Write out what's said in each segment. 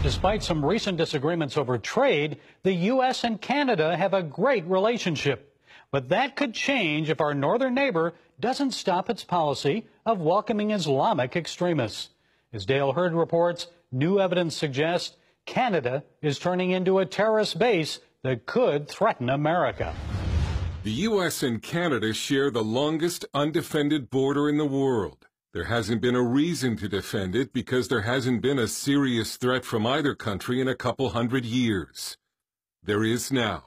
Despite some recent disagreements over trade, the U.S. and Canada have a great relationship. But that could change if our northern neighbor doesn't stop its policy of welcoming Islamic extremists. As Dale Hurd reports, new evidence suggests Canada is turning into a terrorist base that could threaten America. The U.S. and Canada share the longest undefended border in the world. There hasn't been a reason to defend it because there hasn't been a serious threat from either country in a couple hundred years. There is now.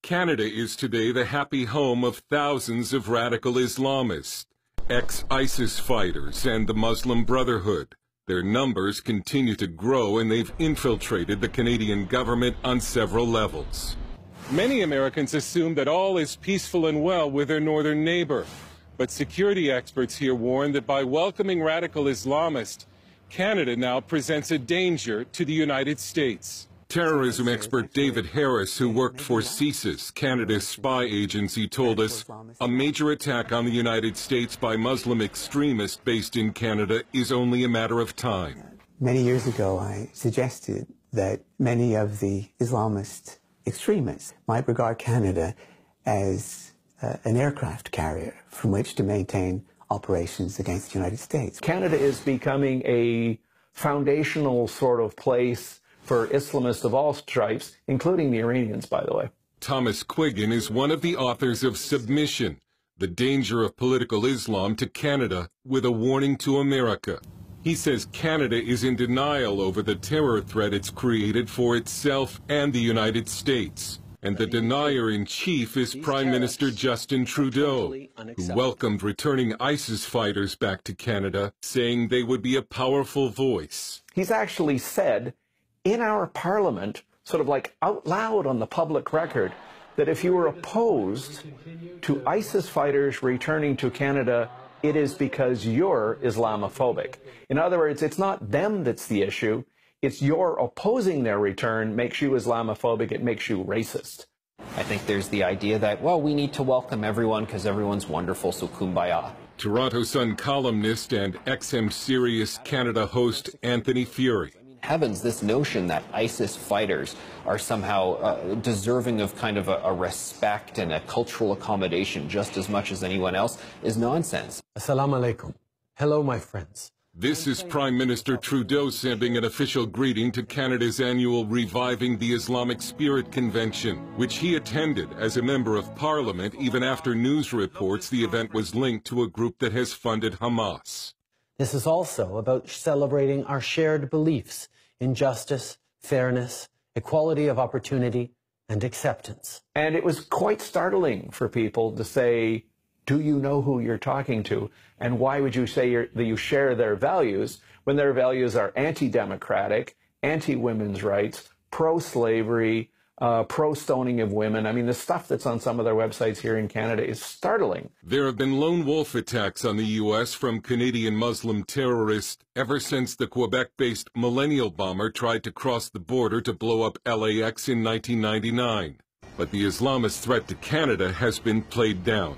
Canada is today the happy home of thousands of radical Islamists, ex-ISIS fighters, and the Muslim Brotherhood. Their numbers continue to grow, and they've infiltrated the Canadian government on several levels. Many Americans assume that all is peaceful and well with their northern neighbor. But security experts here warn that by welcoming radical Islamists, Canada now presents a danger to the United States. Terrorism expert David Harris, who worked for CSIS, Canada's spy agency, told us a major attack on the United States by Muslim extremists based in Canada is only a matter of time. Many years ago, I suggested that many of the Islamist extremists might regard Canada as an aircraft carrier from which to maintain operations against the United States. Canada is becoming a foundational sort of place for Islamists of all stripes, including the Iranians, by the way. Thomas Quiggin is one of the authors of Submission, The Danger of Political Islam to Canada, with a warning to America. He says Canada is in denial over the terror threat it's created for itself and the United States. And the denier-in-chief is Prime Minister Justin Trudeau, who welcomed returning ISIS fighters back to Canada, saying they would be a powerful voice. He's actually said in our parliament, sort of like out loud on the public record, that if you were opposed to ISIS fighters returning to Canada, it is because you're Islamophobic. In other words, it's not them that's the issue. It's your opposing their return makes you Islamophobic, it makes you racist. I think there's the idea that, well, we need to welcome everyone because everyone's wonderful, so kumbaya. Toronto Sun columnist and XM Sirius Canada host Anthony Furey. Heavens, this notion that ISIS fighters are somehow deserving of kind of a respect and a cultural accommodation just as much as anyone else is nonsense. Assalamu alaikum. Hello, my friends. This is Prime Minister Trudeau sending an official greeting to Canada's annual Reviving the Islamic Spirit Convention, which he attended as a member of Parliament even after news reports the event was linked to a group that has funded Hamas. This is also about celebrating our shared beliefs in justice, fairness, equality of opportunity, and acceptance. And it was quite startling for people to say, do you know who you're talking to? And why would you say that you share their values when their values are anti-democratic, anti-women's rights, pro-slavery, pro-stoning of women? I mean, the stuff that's on some of their websites here in Canada is startling. There have been lone wolf attacks on the U.S. from Canadian Muslim terrorists ever since the Quebec-based Millennial Bomber tried to cross the border to blow up LAX in 1999. But the Islamist threat to Canada has been played down.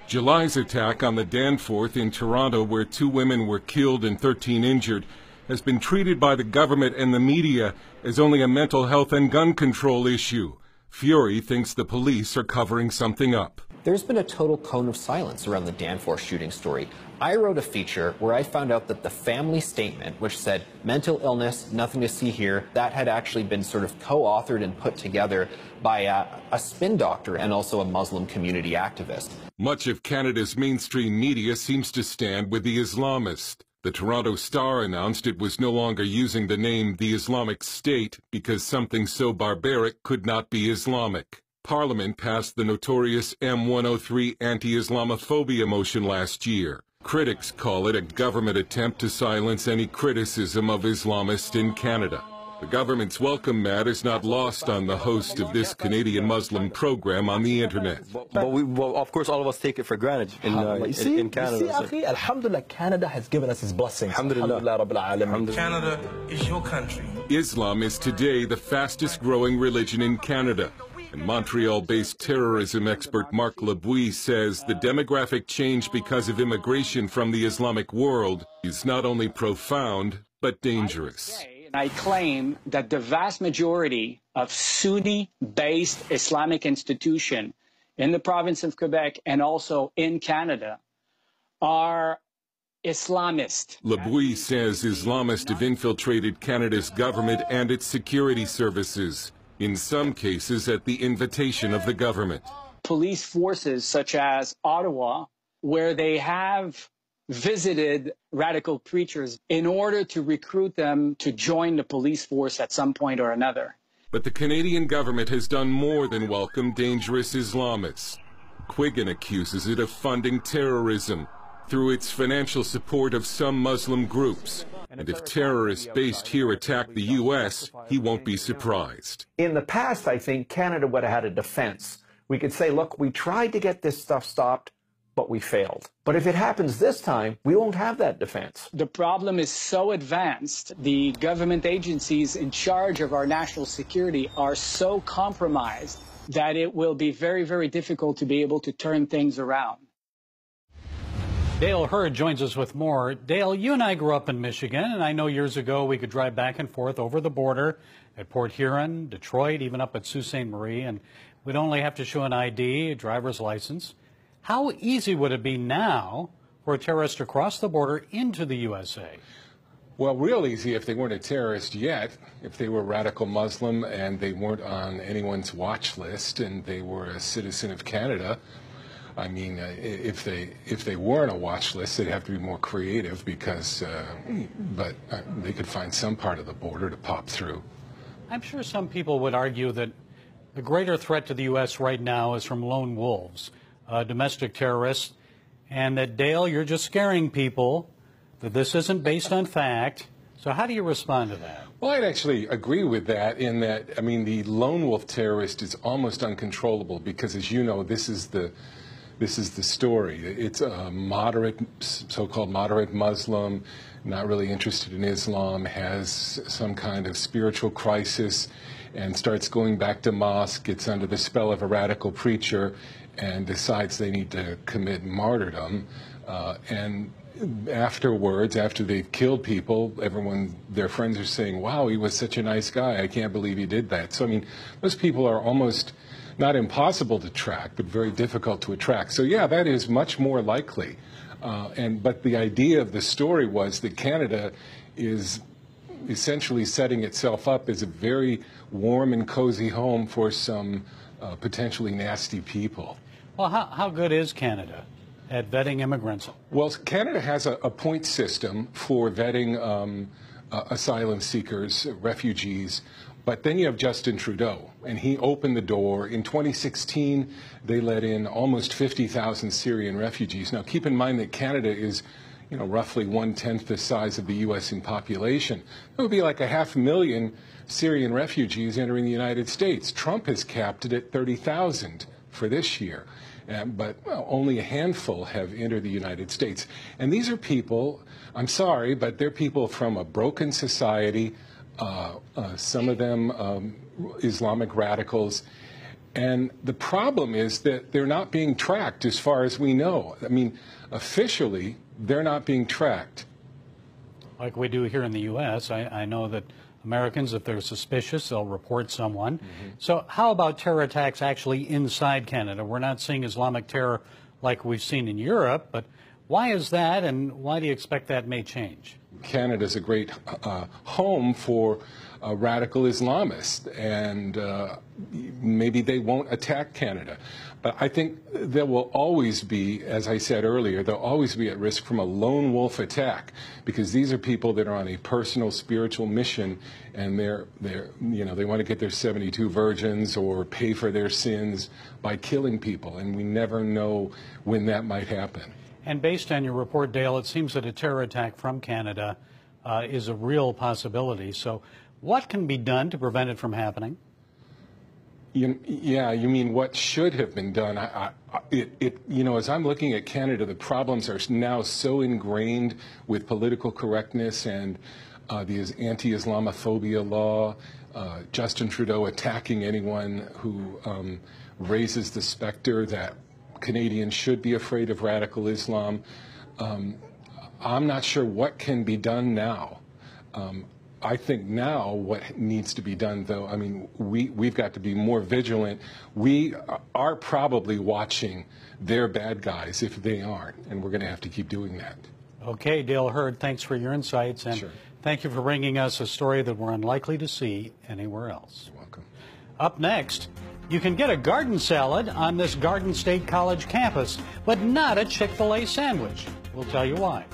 July's attack on the Danforth in Toronto, where 2 women were killed and 13 injured, has been treated by the government and the media as only a mental health and gun control issue. Furey thinks the police are covering something up. There's been a total cone of silence around the Danforth shooting story. I wrote a feature where I found out that the family statement, which said mental illness, nothing to see here, that had actually been sort of co-authored and put together by a spin doctor and also a Muslim community activist. Much of Canada's mainstream media seems to stand with the Islamists. The Toronto Star announced it was no longer using the name the Islamic State because something so barbaric could not be Islamic. Parliament passed the notorious M103 anti-Islamophobia motion last year. Critics call it a government attempt to silence any criticism of Islamists in Canada. The government's welcome mat is not lost on the host of this Canadian Muslim program on the internet. Well, of course, all of us take it for granted in Canada. See, Alhamdulillah, Canada has given us his blessings. Alhamdulillah. Canada is your country. Islam is today the fastest growing religion in Canada. And Montreal-based terrorism expert Marc Labouie says the demographic change because of immigration from the Islamic world is not only profound, but dangerous. I claim that the vast majority of Sunni-based Islamic institutions in the province of Quebec and also in Canada are Islamist. Labouie says Islamists have infiltrated Canada's government and its security services, in some cases at the invitation of the government. Police forces such as Ottawa, where they have visited radical preachers in order to recruit them to join the police force at some point or another. But the Canadian government has done more than welcome dangerous Islamists. Quiggin accuses it of funding terrorism through its financial support of some Muslim groups. And if terrorists based here attack the U.S., he won't be surprised. In the past, I think Canada would have had a defense. We could say, look, we tried to get this stuff stopped, but we failed. But if it happens this time, we won't have that defense. The problem is so advanced, the government agencies in charge of our national security are so compromised that it will be very, very difficult to be able to turn things around. Dale Hurd joins us with more. Dale, you and I grew up in Michigan, and I know years ago we could drive back and forth over the border at Port Huron, Detroit, even up at Sault Ste. Marie, and we'd only have to show an ID, a driver's license. How easy would it be now for a terrorist to cross the border into the USA? Well, real easy if they weren't a terrorist yet, if they were radical Muslim and they weren't on anyone's watch list and they were a citizen of Canada. I mean, if they weren't a watch list, they'd have to be more creative because, but they could find some part of the border to pop through. I'm sure some people would argue that the greater threat to the U.S. right now is from lone wolves, domestic terrorists, and that, Dale, you're just scaring people, that this isn't based on fact. So how do you respond to that? Well, I'd actually agree with that in that, I mean, the lone wolf terrorist is almost uncontrollable because, as you know, this is the story. It's a moderate, so-called moderate Muslim, not really interested in Islam, has some kind of spiritual crisis and starts going back to mosque, gets under the spell of a radical preacher and decides they need to commit martyrdom. And afterwards, after they've killed people, their friends are saying, wow, he was such a nice guy. I can't believe he did that. So, I mean, those people are almost not impossible to track, but very difficult to attract. So, yeah, that is much more likely. But the idea of the story was that Canada is essentially setting itself up as a very warm and cozy home for some potentially nasty people. Well, how good is Canada at vetting immigrants? Well, Canada has a point system for vetting asylum seekers, refugees. But then you have Justin Trudeau, and he opened the door. In 2016, they let in almost 50,000 Syrian refugees. Now, keep in mind that Canada is, roughly 1/10 the size of the U.S. in population. It would be like 500,000 Syrian refugees entering the United States. Trump has capped it at 30,000 for this year. But only a handful have entered the United States. And these are people, I'm sorry, but they're people from a broken society, some of them Islamic radicals. And the problem is that they're not being tracked as far as we know. I mean, officially, they're not being tracked. Like we do here in the U.S., I know that Americans, if they're suspicious, they'll report someone. Mm-hmm. So how about terror attacks actually inside Canada? We're not seeing Islamic terror like we've seen in Europe, but why is that, and why do you expect that may change? Canada's a great home for radical Islamists, and maybe they won't attack Canada. But I think there will always be, as I said earlier, they'll always be at risk from a lone wolf attack, because these are people that are on a personal spiritual mission, and they want to get their 72 virgins or pay for their sins by killing people, and we never know when that might happen. And based on your report, Dale, it seems that a terror attack from Canada is a real possibility. So what can be done to prevent it from happening? Yeah, you mean what should have been done? As I'm looking at Canada, the problems are now so ingrained with political correctness and the anti-Islamophobia law, Justin Trudeau attacking anyone who raises the specter that Canadians should be afraid of radical Islam. I'm not sure what can be done now. I think now what needs to be done, though, I mean, we've got to be more vigilant. We are probably watching their bad guys if they aren't, and we're going to have to keep doing that. Okay, Dale Hurd, thanks for your insights, and Sure. Thank you for bringing us a story that we're unlikely to see anywhere else. You're welcome. Up next, you can get a garden salad on this Garden State College campus, but not a Chick-fil-A sandwich. We'll tell you why.